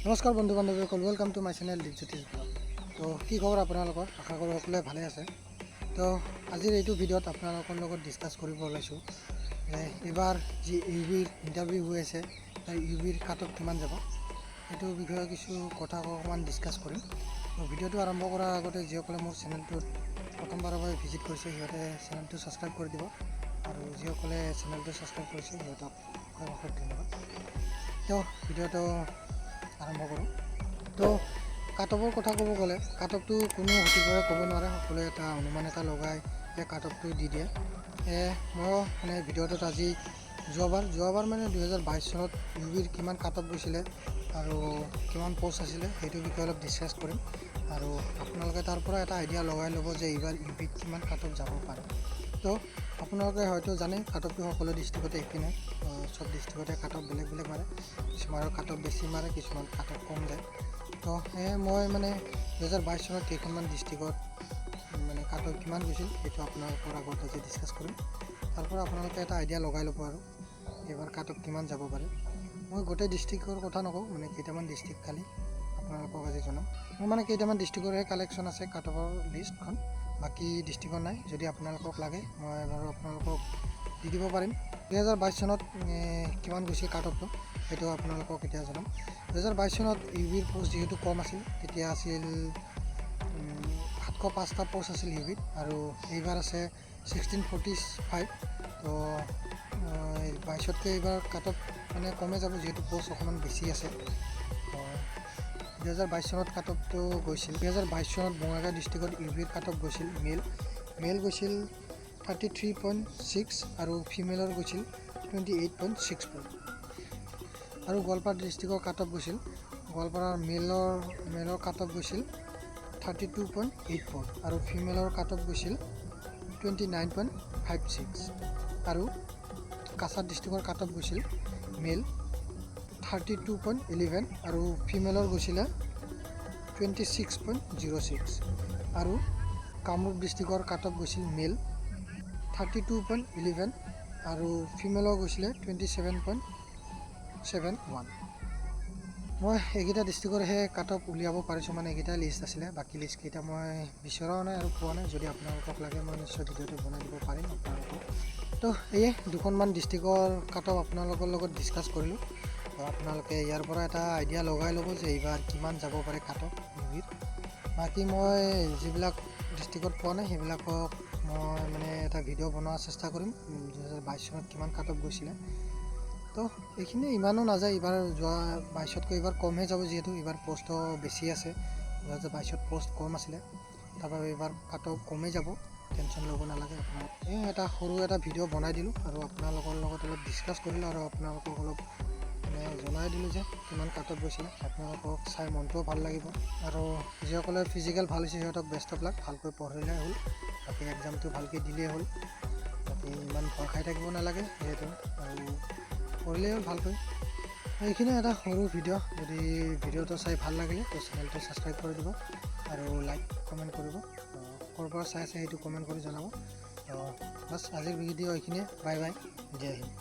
নমস্কাৰ বন্ধু বান্ধৱীসকল, welcome to my channel Dipjyoti's blog. তো কি খবৰ আপোনালোকৰ? আশা কৰোঁ সকলোৱে ভালে আছে। তো আজিৰ এইটো ভিডিঅ'ত আপোনালোকৰ লগত ডিছকাছ কৰিব ওলাইছোঁ যে এইবাৰ যি ইউবিৰ ইণ্টাৰভিউ হৈ আছে, তাৰ ইউবিৰ কাট অফ কিমান যাব, সেইটো বিষয়ে কিছু কথা অকণমান ডিছকাছ কৰিম। তো ভিডিঅ'টো আৰম্ভ কৰাৰ আগতে যিসকলে মোৰ চেনেলটোত প্ৰথমবাৰৰ বাবে ভিজিট কৰিছে সিহঁতে চেনেলটো ছাবস্ক্ৰাইব কৰি দিব, আৰু যিসকলে চেনেলটো ছাবস্ক্ৰাইব কৰিছে সিহঁতক অশেষ ধন্যবাদ। তো ভিডিঅ'টো আৰম্ভ কৰোঁ। তো কাট অফৰ কথা ক'ব গ'লে কাট অফটো কোনো সঠিকভাৱে ক'ব নোৱাৰে, সকলোৱে এটা অনুমান এটা লগাই এই কাট অফটো দি দিয়ে। মই মানে ভিডিঅ'টোত আজি যোৱাবাৰ মানে 2022 চনত ইউবিৰ কিমান কাট অফ গৈছিলে আৰু কিমান পষ্ট আছিলে সেইটো বিষয়ে অলপ ডিছকাছ কৰিম, আৰু আপোনালোকে তাৰ পৰা এটা আইডিয়া লগাই ল'ব যে এইবাৰ ইউবিত কিমান কাট অফ যাব পাৰে। তো আপোনালোকে হয়তো জানে কাট অফটো সকলো ডিষ্ট্ৰিক্টতে একে নহয়, চব ডিষ্ট্ৰিক্টতে কাট অফ বেলেগ বেলেগ মাৰে, কিছুমানৰ কাট অফ বেছি মাৰে, কিছুমান কাট অফ কম যায়। তো সেয়ে মই মানে 2022 চনত কেইখনমান ডিষ্ট্ৰিক্টত মানে কাট অফ কিমান গৈছিল সেইটো আপোনালোকৰ আগত আজি ডিছকাছ কৰিম। তাৰ পৰা আপোনালোকে এটা আইডিয়া লগাই ল'ব আৰু এইবাৰ কাট অফ কিমান যাব পাৰে। মই গোটেই ডিষ্ট্ৰিক্টৰ কথা নকওঁ, মানে কেইটামান ডিষ্ট্ৰিক্ট খালি আপোনালোকক আজি জনাম। মোৰ মানে কেইটামান ডিষ্ট্ৰিক্টৰহে কালেকশ্যন আছে কাট অফৰ লিষ্টখন, বাকী ডিষ্ট্ৰিক্টৰ নাই। যদি আপোনালোকক লাগে মই বাৰু আপোনালোকক দি দিব পাৰিম। 2022 চনত কিমান গৈছিল কাট অফটো সেইটো আপোনালোকক এতিয়া জনাম। 2022 চনত ইউবিৰ পষ্ট যিহেতু কম আছিল, তেতিয়া আছিল 705টা পষ্ট আছিল ইউবিত, আৰু এইবাৰ আছে 1645। তো 22তকৈ এইবাৰ কাট অফ মানে কমে যাব, যিহেতু পষ্ট অকণমান বেছি আছে। 2022 চনত কাট অফটো গৈছিল, 2022 চনত বঙাইগাঁও ডিষ্ট্ৰিক্টত ইউবিৰ কাট অফ গৈছিল মেল গৈছিল 33.6 আৰু ফিমেলৰ গৈছিল 28.6। আৰু গোৱালপাৰা ডিষ্ট্ৰিক্টৰ কাট অফ গৈছিল, গোৱালপাৰাৰ মেলৰ কাট অফ গৈছিল 32.84 আৰু ফিমেলৰ কাট অফ গৈছিল 29.56। আৰু কাছাৰ ডিষ্ট্ৰিক্টৰ কাট অফ গৈছিল মেল 32.11 আৰু ফিমেলৰ গৈছিলে 26.06। আৰু কামৰূপ ডিষ্ট্ৰিক্টৰ কাট অফ গৈছিল মেল 32.11 আৰু ফিমেলৰ গৈছিলে 27.71। মই এইকেইটা ডিষ্ট্ৰিক্টৰহে কাট অফ উলিয়াব পাৰিছোঁ, মানে এইকেইটা লিষ্ট আছিলে, বাকী লিষ্টকেইটা মই বিচৰাও নাই আৰু পোৱা নাই। যদি আপোনালোকক লাগে মই নিশ্চয় ভিডিঅ'টো বনাই দিব পাৰিম আপোনালোকক। তো এয়ে দুখনমান ডিষ্ট্ৰিক্টৰ কাট অফ আপোনালোকৰ লগত ডিছকাছ কৰিলোঁ। তো আপোনালোকে ইয়াৰ পৰা এটা আইডিয়া লগাই ল'ব যে এইবাৰ কিমান যাব পাৰে কাট অফ ইউবিৰ। বাকী মই যিবিলাক ডিষ্ট্ৰিক্টত পোৱা নাই সেইবিলাকক মই মানে এটা ভিডিঅ' বনোৱাৰ চেষ্টা কৰিম 2022 চনত কিমান কাট অফ গৈছিলে। তো এইখিনি ইমানো নাযায়, এইবাৰ যোৱা 22তকৈ এইবাৰ কমহে যাব, যিহেতু এইবাৰ পষ্টটো বেছি আছে। 2022ত পষ্ট কম আছিলে, তাৰপৰা এইবাৰ কাট অফ কমেই যাব, টেনশ্যন ল'ব নালাগে আপোনালোক। এটা সৰু এটা ভিডিঅ' বনাই দিলোঁ আৰু আপোনালোকৰ লগত অলপ ডিছকাছ কৰিলোঁ, আৰু আপোনালোকক অলপ মানে জনাই দিলোঁ যে কিমান কাট অফ গৈছিলে। আপোনালোকক চাই মনটোও ভাল লাগিব, আৰু যিসকলে ফিজিকেল ভাল হৈছে সিহঁতক বেষ্ট অফ লাক, ভালকৈ পঢ়িলে হ'ল, বাকী এক্সামটো ভালকৈ দিলেই হ'ল। বাকী ইমান ভয় খাই থাকিব নালাগে, যিহেতু আৰু পঢ়িলেই হ'ল ভালকৈ। এইখিনিয়ে এটা সৰু ভিডিঅ'। যদি ভিডিঅ'টো চাই ভাল লাগিলে তো চেনেলটো ছাবস্ক্ৰাইব কৰি দিব আৰু লাইক কমেণ্ট কৰিব। ক'ৰ পৰা চাই আছে সেইটো কমেণ্ট কৰি জনাব। তো বাছ আজিৰ ভিডিঅ' এইখিনিয়ে। বাই বাই, জয় হিন্দ।